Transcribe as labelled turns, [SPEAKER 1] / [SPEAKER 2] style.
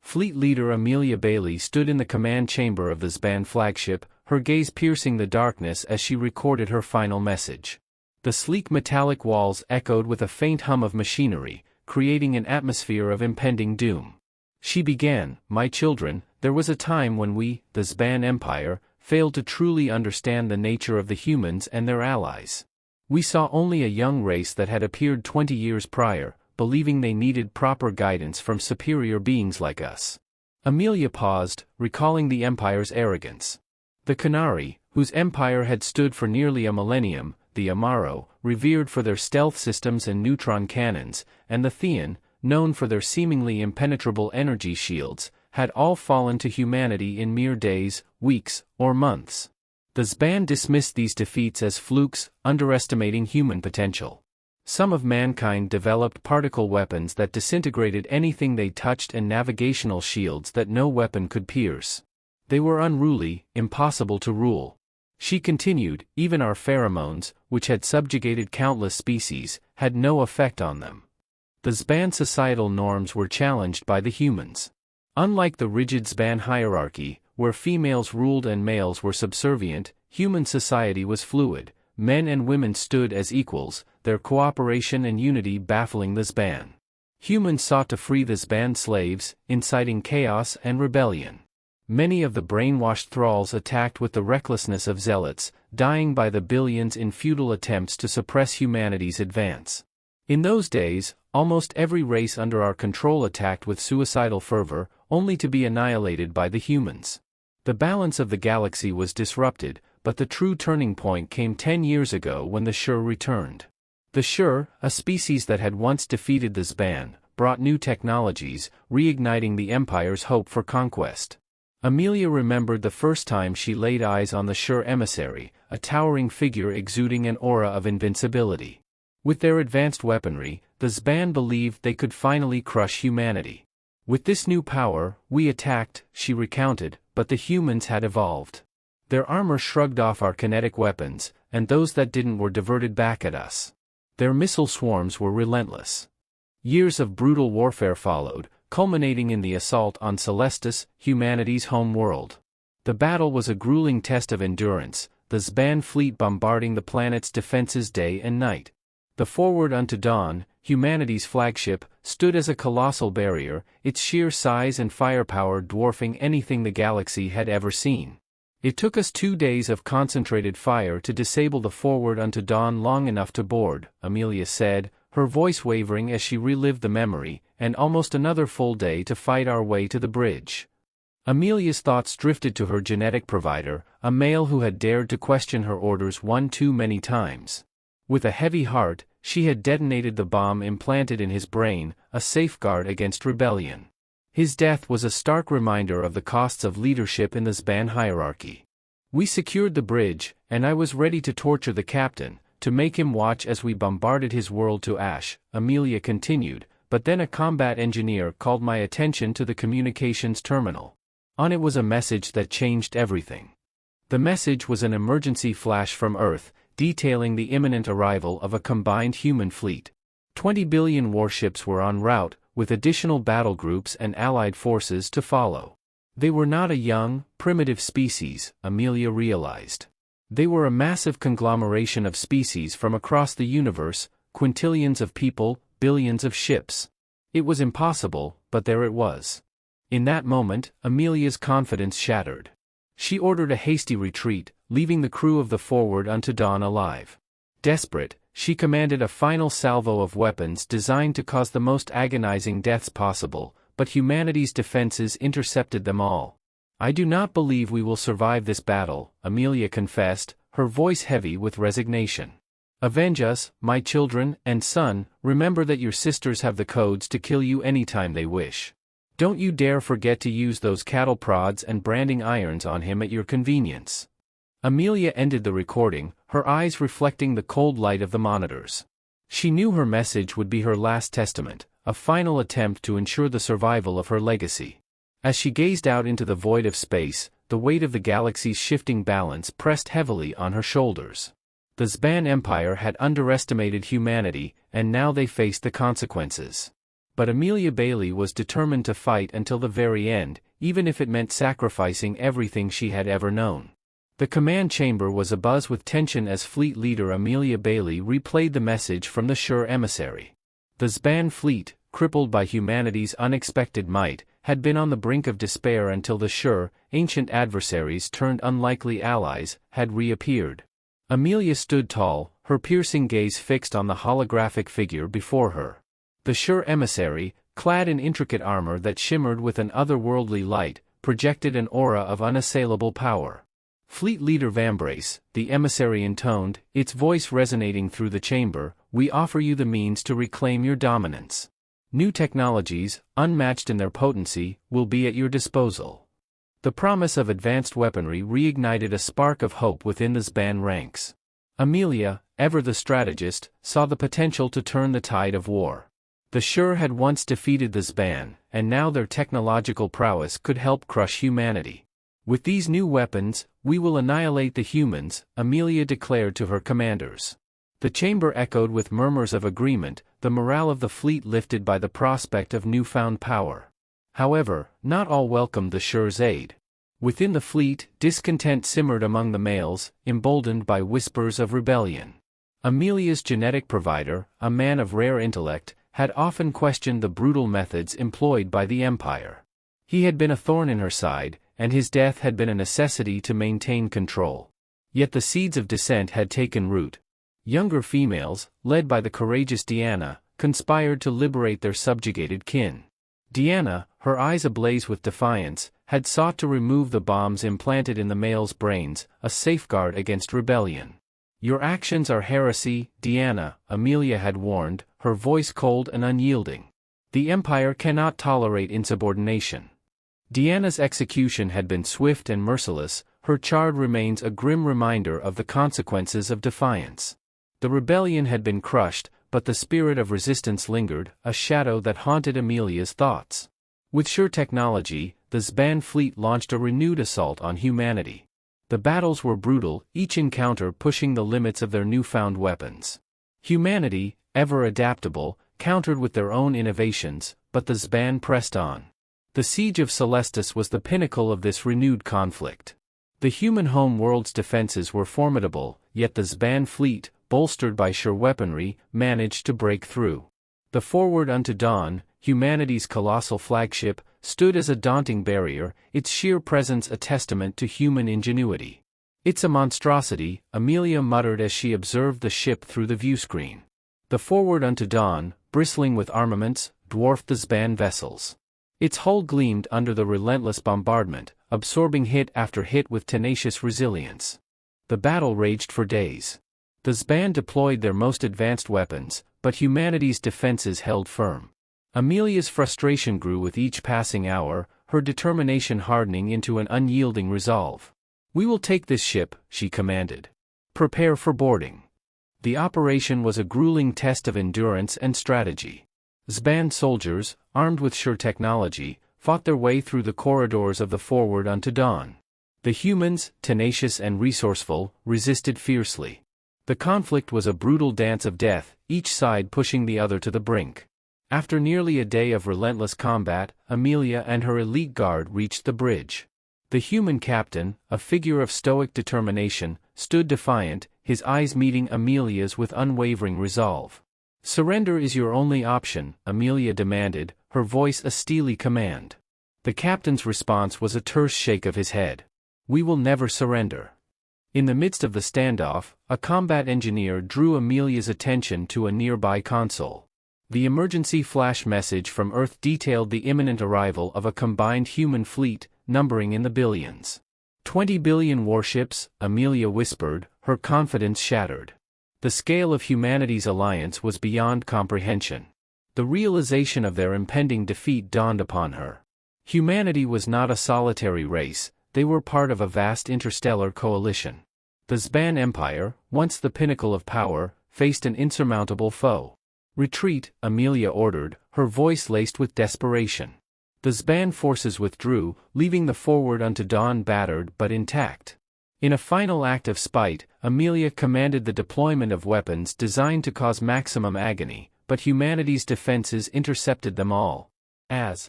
[SPEAKER 1] Fleet Leader Amelia Bailey stood in the command chamber of the Zban flagship, her gaze piercing the darkness as she recorded her final message. The sleek metallic walls echoed with a faint hum of machinery, creating an atmosphere of impending doom. She began, "My children, there was a time when we, the Zban Empire, failed to truly understand the nature of the humans and their allies. We saw only a young race that had appeared 20 years prior, believing they needed proper guidance from superior beings like us." Amelia paused, recalling the Empire's arrogance. The Qunari, whose empire had stood for nearly a millennium, the Amaro, revered for their stealth systems and neutron cannons, and the Thean, known for their seemingly impenetrable energy shields, had all fallen to humanity in mere days, weeks, or months. The Zban dismissed these defeats as flukes, underestimating human potential. Some of mankind developed particle weapons that disintegrated anything they touched and navigational shields that no weapon could pierce. They were unruly, impossible to rule. She continued, even our pheromones, which had subjugated countless species, had no effect on them. The Zban societal norms were challenged by the humans. Unlike the rigid Zban hierarchy, where females ruled and males were subservient, human society was fluid. Men and women stood as equals, their cooperation and unity baffling the Zban. Humans sought to free the Zban slaves, inciting chaos and rebellion. Many of the brainwashed thralls attacked with the recklessness of zealots, dying by the billions in futile attempts to suppress humanity's advance. In those days, almost every race under our control attacked with suicidal fervor, only to be annihilated by the humans. The balance of the galaxy was disrupted, but the true turning point came 10 years ago when the Shur returned. The Shur, a species that had once defeated the Zban, brought new technologies, reigniting the Empire's hope for conquest. Amelia remembered the first time she laid eyes on the Shur emissary, a towering figure exuding an aura of invincibility. With their advanced weaponry, the Zban believed they could finally crush humanity. "With this new power, we attacked," she recounted, "but the humans had evolved. Their armor shrugged off our kinetic weapons, and those that didn't were diverted back at us. Their missile swarms were relentless." Years of brutal warfare followed, culminating in the assault on Celestis, humanity's home world. The battle was a grueling test of endurance, the Zban fleet bombarding the planet's defenses day and night. The Forward Unto Dawn, humanity's flagship, stood as a colossal barrier, its sheer size and firepower dwarfing anything the galaxy had ever seen. "It took us 2 days of concentrated fire to disable the Forward Unto Dawn long enough to board," Amelia said, her voice wavering as she relived the memory, "and almost another full day to fight our way to the bridge." Amelia's thoughts drifted to her genetic provider, a male who had dared to question her orders one too many times. With a heavy heart, she had detonated the bomb implanted in his brain, a safeguard against rebellion. His death was a stark reminder of the costs of leadership in the Zban hierarchy. "We secured the bridge, and I was ready to torture the captain, to make him watch as we bombarded his world to ash," Amelia continued, "but then a combat engineer called my attention to the communications terminal. On it was a message that changed everything. The message was an emergency flash from Earth, detailing the imminent arrival of a combined human fleet. 20 billion warships were en route, with additional battle groups and allied forces to follow. They were not a young, primitive species, Amelia realized. They were a massive conglomeration of species from across the universe, quintillions of people, billions of ships. It was impossible, but there it was. In that moment, Amelia's confidence shattered. She ordered a hasty retreat, leaving the crew of the Forward Unto Dawn alive. Desperate, she commanded a final salvo of weapons designed to cause the most agonizing deaths possible, but humanity's defenses intercepted them all. "I do not believe we will survive this battle," Amelia confessed, her voice heavy with resignation. "Avenge us, my children, and son, remember that your sisters have the codes to kill you anytime they wish. Don't you dare forget to use those cattle prods and branding irons on him at your convenience." Amelia ended the recording, her eyes reflecting the cold light of the monitors. She knew her message would be her last testament, a final attempt to ensure the survival of her legacy. As she gazed out into the void of space, the weight of the galaxy's shifting balance pressed heavily on her shoulders. The Zban Empire had underestimated humanity, and now they faced the consequences. But Amelia Bailey was determined to fight until the very end, even if it meant sacrificing everything she had ever known. The command chamber was abuzz with tension as fleet leader Amelia Bailey replayed the message from the Sure emissary. The Zban fleet, crippled by humanity's unexpected might, had been on the brink of despair until the Sure, ancient adversaries turned unlikely allies, had reappeared. Amelia stood tall, her piercing gaze fixed on the holographic figure before her. The Sure emissary, clad in intricate armor that shimmered with an otherworldly light, projected an aura of unassailable power. Fleet Leader Vambrace, the emissary intoned, its voice resonating through the chamber, we offer you the means to reclaim your dominance. New technologies, unmatched in their potency, will be at your disposal. The promise of advanced weaponry reignited a spark of hope within the Zban ranks. Amelia, ever the strategist, saw the potential to turn the tide of war. The Sure had once defeated the Zban, and now their technological prowess could help crush humanity. With these new weapons, we will annihilate the humans, Amelia declared to her commanders. The chamber echoed with murmurs of agreement, the morale of the fleet lifted by the prospect of newfound power. However, not all welcomed the Sure's aid. Within the fleet, discontent simmered among the males, emboldened by whispers of rebellion. Amelia's genetic provider, a man of rare intellect, had often questioned the brutal methods employed by the Empire. He had been a thorn in her side, and his death had been a necessity to maintain control. Yet the seeds of dissent had taken root. Younger females, led by the courageous Deanna, conspired to liberate their subjugated kin. Deanna, her eyes ablaze with defiance, had sought to remove the bombs implanted in the males' brains, a safeguard against rebellion. Your actions are heresy, Deanna, Amelia had warned, her voice cold and unyielding. The Empire cannot tolerate insubordination. Deanna's execution had been swift and merciless, her charred remains a grim reminder of the consequences of defiance. The rebellion had been crushed, but the spirit of resistance lingered, a shadow that haunted Amelia's thoughts. With Sure technology, the Zban fleet launched a renewed assault on humanity. The battles were brutal, each encounter pushing the limits of their newfound weapons. Humanity, ever adaptable, countered with their own innovations, but the Zban pressed on. The siege of Celestis was the pinnacle of this renewed conflict. The human home world's defenses were formidable, yet the Zban fleet, bolstered by Sure weaponry, managed to break through. The Forward Unto Dawn, humanity's colossal flagship, stood as a daunting barrier, its sheer presence a testament to human ingenuity. It's a monstrosity, Amelia muttered as she observed the ship through the viewscreen. The Forward Unto Dawn, bristling with armaments, dwarfed the Zban vessels. Its hull gleamed under the relentless bombardment, absorbing hit after hit with tenacious resilience. The battle raged for days. The Zban deployed their most advanced weapons, but humanity's defenses held firm. Amelia's frustration grew with each passing hour, her determination hardening into an unyielding resolve. We will take this ship, she commanded. Prepare for boarding. The operation was a grueling test of endurance and strategy. Zban soldiers, armed with Sure technology, fought their way through the corridors of the Forward Unto Dawn. The humans, tenacious and resourceful, resisted fiercely. The conflict was a brutal dance of death, each side pushing the other to the brink. After nearly a day of relentless combat, Amelia and her elite guard reached the bridge. The human captain, a figure of stoic determination, stood defiant, his eyes meeting Amelia's with unwavering resolve. Surrender is your only option, Amelia demanded, her voice a steely command. The captain's response was a terse shake of his head. We will never surrender. In the midst of the standoff, a combat engineer drew Amelia's attention to a nearby console. The emergency flash message from Earth detailed the imminent arrival of a combined human fleet, numbering in the billions. 20 billion warships, Amelia whispered, her confidence shattered. The scale of humanity's alliance was beyond comprehension. The realization of their impending defeat dawned upon her. Humanity was not a solitary race, they were part of a vast interstellar coalition. The Zban Empire, once the pinnacle of power, faced an insurmountable foe. Retreat, Amelia ordered, her voice laced with desperation. The Zban forces withdrew, leaving the Forward Unto Dawn battered but intact. In a final act of spite, Amelia commanded the deployment of weapons designed to cause maximum agony, but humanity's defenses intercepted them all. As